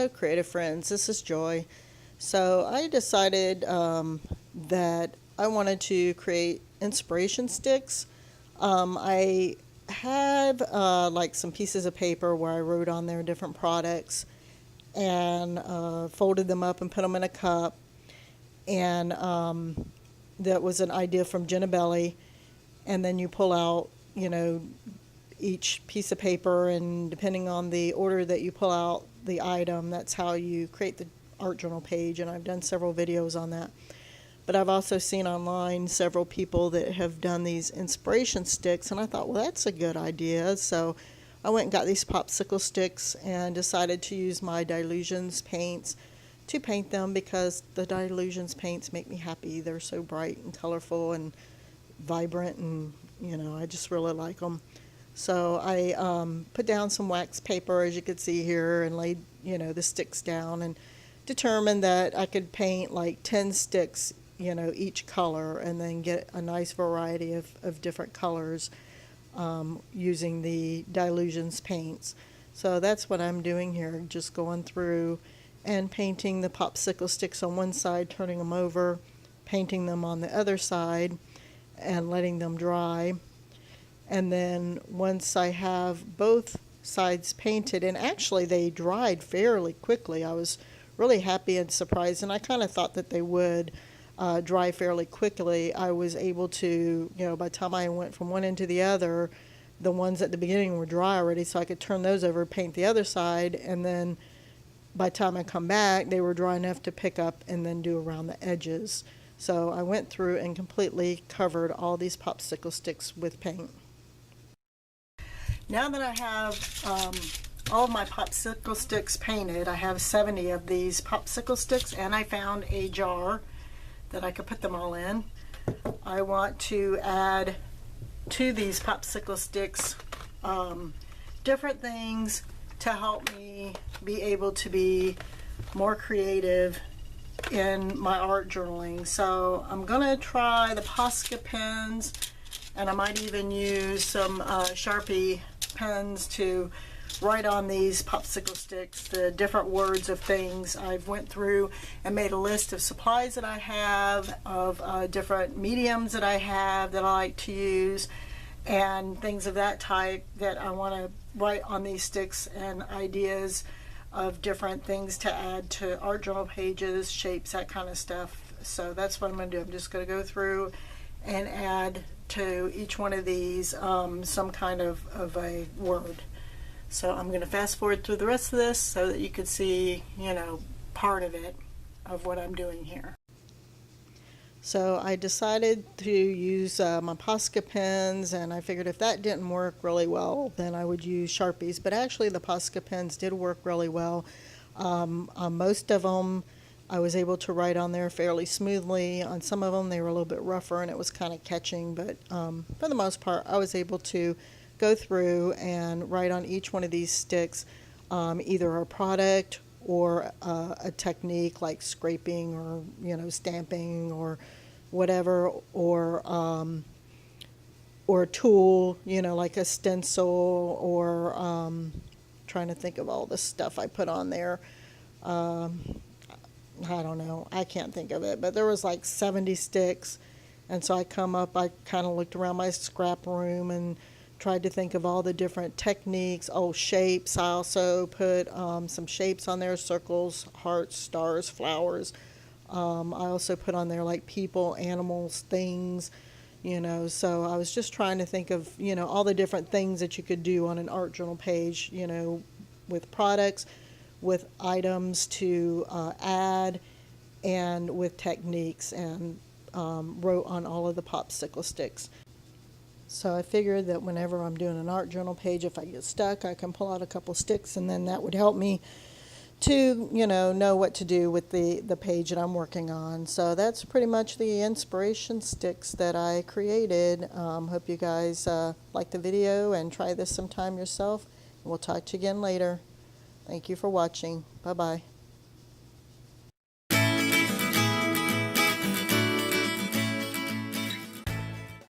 Hello creative friends, this is Joy. So I decided that I wanted to create inspiration sticks. I had like some pieces of paper where I wrote on there different products and folded them up and put them in a cup, and that was an idea from Jenna Belly. And then you pull out, each piece of paper, and depending on the order that you pull out the item, that's how you create the art journal page. And I've done several videos on that. But I've also seen online several people that have done these inspiration sticks, and I thought, well, that's a good idea. So I went and got these popsicle sticks and decided to use my Dylusions paints to paint them, because the Dylusions paints make me happy. They're so bright and colorful and vibrant, and I just really like them. So I put down some wax paper, as you can see here, and laid the sticks down, and determined that I could paint like 10 sticks, each color, and then get a nice variety of different colors using the Dylusions paints. So that's what I'm doing here, just going through and painting the popsicle sticks on one side, turning them over, painting them on the other side, and letting them dry. And then once I have both sides painted, and actually they dried fairly quickly, I was really happy and surprised, and I kind of thought that they would dry fairly quickly. I was able to, by the time I went from one end to the other, the ones at the beginning were dry already, so I could turn those over, paint the other side, and then by the time I come back, they were dry enough to pick up and then do around the edges. So I went through and completely covered all these popsicle sticks with paint. Now that I have all of my popsicle sticks painted, I have 70 of these popsicle sticks, and I found a jar that I could put them all in. I want to add to these popsicle sticks different things to help me be able to be more creative in my art journaling. So I'm gonna try the Posca pens, and I might even use some Sharpie pens to write on these popsicle sticks the different words of things. I've went through and made a list of supplies that I have, of different mediums that I have that I like to use, and things of that type that I want to write on these sticks, and ideas of different things to add to art journal pages, shapes, that kind of stuff. So that's what I'm going to do. I'm just going to go through and add to each one of these some kind of a word. So I'm going to fast forward through the rest of this so that you could see, part of it, of what I'm doing here. So I decided to use my Posca pens, and I figured if that didn't work really well, then I would use Sharpies. But actually the Posca pens did work really well. On most of them, I was able to write on there fairly smoothly. On some of them, they were a little bit rougher, and it was kind of catching. But for the most part, I was able to go through and write on each one of these sticks either a product or a technique like scraping, or stamping, or whatever, or a tool, like a stencil, or trying to think of all the stuff I put on there. I don't know, I can't think of it, but there was like 70 sticks, and so I kind of looked around my scrap room and tried to think of all the different techniques. Shapes. I also put some shapes on there: circles, hearts, stars, flowers. I also put on there like people, animals, things, so I was just trying to think of, all the different things that you could do on an art journal page, with products, with items to add, and with techniques, and wrote on all of the popsicle sticks. So I figured that whenever I'm doing an art journal page, if I get stuck, I can pull out a couple sticks, and then that would help me to, know what to do with the page that I'm working on. So that's pretty much the inspiration sticks that I created. Hope you guys like the video and try this sometime yourself. We'll talk to you again later. Thank you for watching. Bye-bye.